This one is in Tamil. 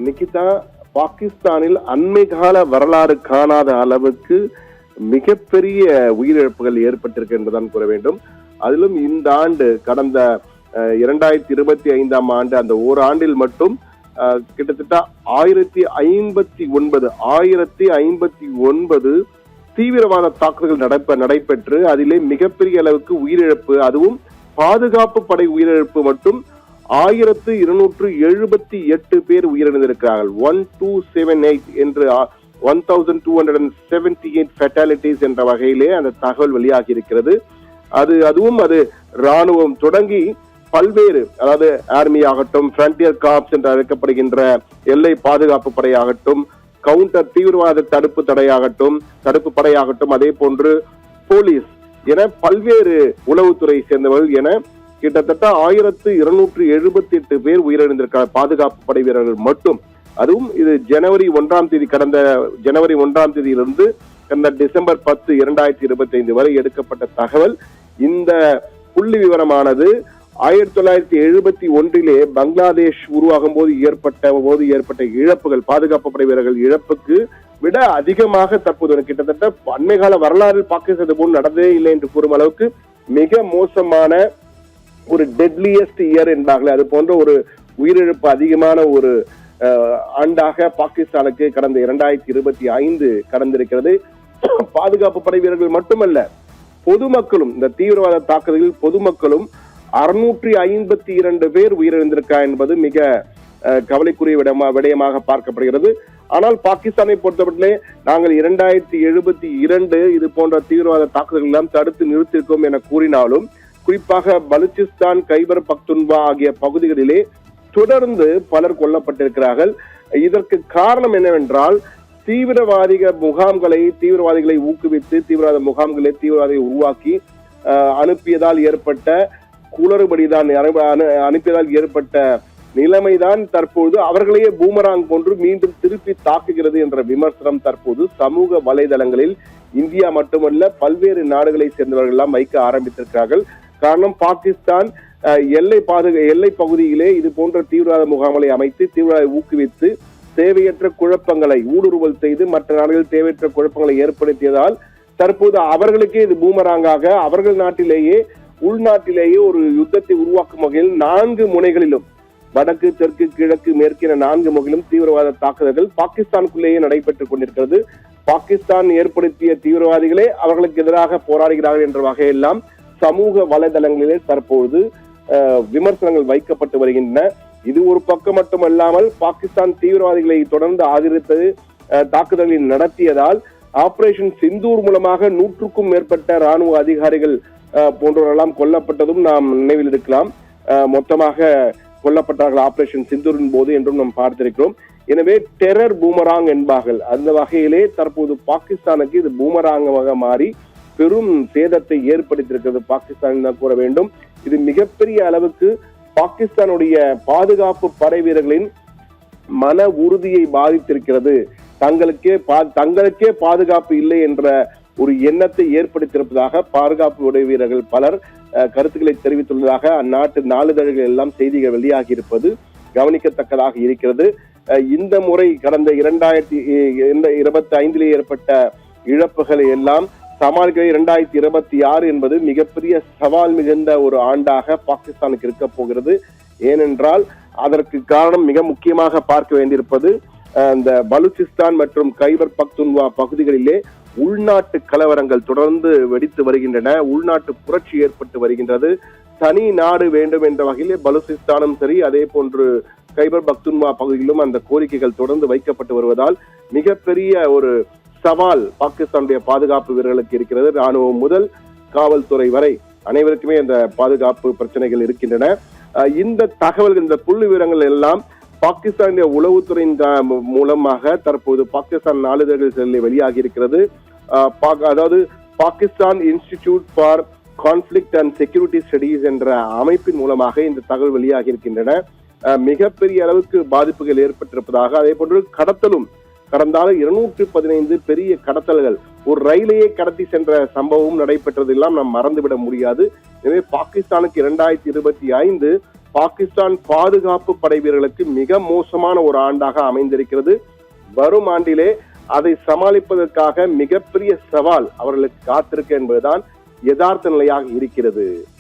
நிகிதா, பாகிஸ்தானில் அண்மை கால வரலாறு காணாத அளவுக்கு மிகப்பெரிய உயிரிழப்புகள் ஏற்பட்டிருக்கு என்றுதான் கூற வேண்டும். அதிலும் இந்த ஆண்டு கடந்த 2025 அந்த ஓராண்டில் மட்டும் கிட்டத்தட்ட 1059 தீவிரவாத தாக்குதல்கள் நடைபெற்று அதிலே மிகப்பெரிய அளவுக்கு உயிரிழப்பு, அதுவும் பாதுகாப்பு படை உயிரிழப்பு மட்டும் 1278 பேர் உயிரிழந்திருக்கிறார்கள். 1278 என்று 1278 ஃபெட்டாலிட்டிஸ் என்ற வகையிலே அந்த தகவல் வெளியாகி இருக்கிறது. அதுவும் ராணுவம் தொடங்கி பல்வேறு, அதாவது ஆர்மி ஆகட்டும், ஃப்ரண்டியர் கார்ப்ஸ் என்று அழைக்கப்படுகின்ற எல்லை பாதுகாப்பு படையாகட்டும், கவுண்டர் தீவிரவாத தடுப்பு படையாகட்டும், அதே போன்று போலீஸ் என பல்வேறு உளவுத்துறை சேர்ந்தவர்கள் என கிட்டத்தட்ட 1278 பேர் உயிரிழந்திருக்கிறார் பாதுகாப்பு படை வீரர்கள் மட்டும். அதுவும் இது கடந்த ஜனவரி 1ஆம் தேதியிலிருந்து கடந்த டிசம்பர் 10, 2025 வரை எடுக்கப்பட்ட தகவல். இந்த புள்ளி விவரமானது 1971 பங்களாதேஷ் உருவாகும் போது ஏற்பட்ட இழப்புகள், பாதுகாப்பு படை வீரர்கள் இழப்புக்கு விட அதிகமாக தற்போது கிட்டத்தட்ட அண்மைகால வரலாறு பாகிஸ்தான் போல் நடந்ததே இல்லை என்று கூறும் அளவுக்கு மிக மோசமான ஒரு டெட்லியஸ்ட் இயர் என்பார்களே, அது போன்ற ஒரு உயிரிழப்பு அதிகமான ஒரு ஆண்டாக பாகிஸ்தானுக்கு கடந்த 2025 கடந்திருக்கிறது. பாதுகாப்பு படை வீரர்கள் மட்டுமல்ல, பொதுமக்களும், இந்த தீவிரவாத தாக்குதலில் பொதுமக்களும் 652 பேர் உயிரிழந்திருக்கா என்பது மிக கவலைக்குரிய விடயமாக பார்க்கப்படுகிறது. ஆனால் பாகிஸ்தானை பொறுத்தவரையிலே நாங்கள் 2072 இது போன்ற தீவிரவாத தாக்குதல்கள் எல்லாம் தடுத்து நிறுத்தியிருக்கோம் என கூறினாலும், குறிப்பாக பலுச்சிஸ்தான், கைபர் பக்துன்வா ஆகிய பகுதிகளிலே தொடர்ந்து பலர் கொல்லப்பட்டிருக்கிறார்கள். இதற்கு காரணம் என்னவென்றால், தீவிரவாதிகளை ஊக்குவித்து தீவிரவாதிகளை உருவாக்கி அனுப்பியதால் ஏற்பட்ட நிலைமைதான் தற்போது அவர்களையே பூமராங் போன்று மீண்டும் திருப்பி தாக்குகிறது என்ற விமர்சனம் தற்போது சமூக வலைதளங்களில் இந்தியா மட்டுமல்ல பல்வேறு நாடுகளை சேர்ந்தவர்கள் எல்லாம் வைக்க ஆரம்பித்திருக்கிறார்கள். காரணம், பாகிஸ்தான் எல்லை பகுதியிலே இது போன்ற தீவிரவாத முகாம்களை அமைத்து தீவிரவாத ஊக்குவித்து தேவையற்ற குழப்பங்களை ஊடுருவல் செய்து மற்ற நாடுகளில் தேவையற்ற குழப்பங்களை ஏற்படுத்தியதால் தற்போது அவர்களுக்கே இது பூமராங்காக அவர்கள் உள்நாட்டிலேயே ஒரு யுத்தத்தை உருவாக்கும் வகையில் 4 முனைகளிலும், வடக்கு, தெற்கு, கிழக்கு, மேற்கு என 4 முனைகளிலும் தீவிரவாத தாக்குதல்கள் பாகிஸ்தானுக்குள்ளேயே நடைபெற்றுக் கொண்டிருக்கிறது. பாகிஸ்தான் ஏற்படுத்திய தீவிரவாதிகளே அவர்களுக்கு எதிராக போராடுகிறார்கள் என்ற வகையெல்லாம் சமூக வலைதளங்களிலே தற்போது விமர்சனங்கள் வைக்கப்பட்டு வருகின்றன. இது ஒரு பக்கம் மட்டுமல்லாமல், பாகிஸ்தான் தீவிரவாதிகளை தொடர்ந்து ஆதரித்தது, தாக்குதலில் நடத்தியதால் ஆபரேஷன் சிந்தூர் மூலமாக 100க்கும் மேற்பட்ட ராணுவ அதிகாரிகள் போன்றவரெல்லாம் கொல்லப்பட்டதும் நாம் நினைவில் இருக்கலாம். மொத்தமாக கொல்லப்பட்டார்கள் ஆபரேஷன் சிந்தூரின் போது என்றும் நாம் பார்த்திருக்கிறோம். எனவே டெரர் பூமராங் என்பார்கள். அந்த வகையிலே தற்போது பாகிஸ்தானுக்கு இது பூமராங்காக மாறி பெரும் சேதத்தை ஏற்படுத்தியிருக்கிறது பாகிஸ்தான் தான் கூற வேண்டும். இது மிகப்பெரிய அளவுக்கு பாகிஸ்தானுடைய பாதுகாப்பு படை வீரர்களின் மன உறுதியை பாதித்திருக்கிறது. தங்களுக்கே பாதுகாப்பு இல்லை என்ற ஒரு எண்ணத்தை ஏற்படுத்தியிருப்பதாக பாதுகாப்பு உடை வீரர்கள் பலர் கருத்துக்களை தெரிவித்துள்ளதாக அந்நாட்டு நாளிதழ்கள் எல்லாம் செய்திகள் வெளியாகி இருப்பது கவனிக்கத்தக்கதாக இருக்கிறது. இந்த முறை கடந்த 2025 ஏற்பட்ட இழப்புகளை எல்லாம் சமாளிக்க 2026 என்பது மிகப்பெரிய சவால் மிகுந்த ஒரு ஆண்டாக பாகிஸ்தானுக்கு இருக்க போகிறது. ஏனென்றால் அதற்கு காரணம் மிக முக்கியமாக பார்க்க வேண்டியிருப்பது, இந்த பலுச்சிஸ்தான் மற்றும் கைபர் பக்துன்வா பகுதிகளிலே உள்நாட்டு கலவரங்கள் தொடர்ந்து வெடித்து வருகின்றன. உள்நாட்டு புரட்சி ஏற்பட்டு வருகின்றது. தனி நாடு வேண்டும் என்ற வகையிலே பலுச்சிஸ்தானும் சரி, அதே போன்று கைபர் பக்துன்வா பகுதியிலும் அந்த கோரிக்கைகள் தொடர்ந்து வைக்கப்பட்டு வருவதால் மிகப்பெரிய ஒரு சவால் பாகிஸ்தானுடைய பாதுகாப்பு வீரர்களுக்கு இருக்கிறது. ராணுவம் முதல் காவல்துறை வரை அனைவருக்குமே அந்த பாதுகாப்பு பிரச்சனைகள் இருக்கின்றன. இந்த தகவல்கள், இந்த புள்ளி விவரங்கள் எல்லாம் பாகிஸ்தானுடைய உளவுத்துறையின் மூலமாக தற்போது பாகிஸ்தான் நாளிதழ்களில் வெளியாகி இருக்கிறது. அதாவது Pakistan institute for conflict and security studies என்ற அமைப்பின் மூலமாக இந்த தகவல் வெளியாகி இருக்கின்றன. மிகப்பெரிய அளவுக்கு பாதிப்புகள் ஏற்பட்டிருப்பதாக, அதே போன்று கடத்தலும் கடந்த 215 பெரிய கடத்தல்கள், ஒரு ரயிலையே கடத்தி சென்ற சம்பவம் நடைபெற்றதெல்லாம் நாம் மறந்துவிட முடியாது. எனவே பாகிஸ்தானுக்கு 2025 பாகிஸ்தான் பாதுகாப்பு படை வீரர்களுக்கு மிக மோசமான ஒரு ஆண்டாக அமைந்திருக்கிறது. வரும் ஆண்டிலே அதை சமாளிப்பதற்காக மிகப்பெரிய சவால் அவர்களுக்கு காத்திருக்கு என்பதுதான் யதார்த்த நிலையாக இருக்கிறது.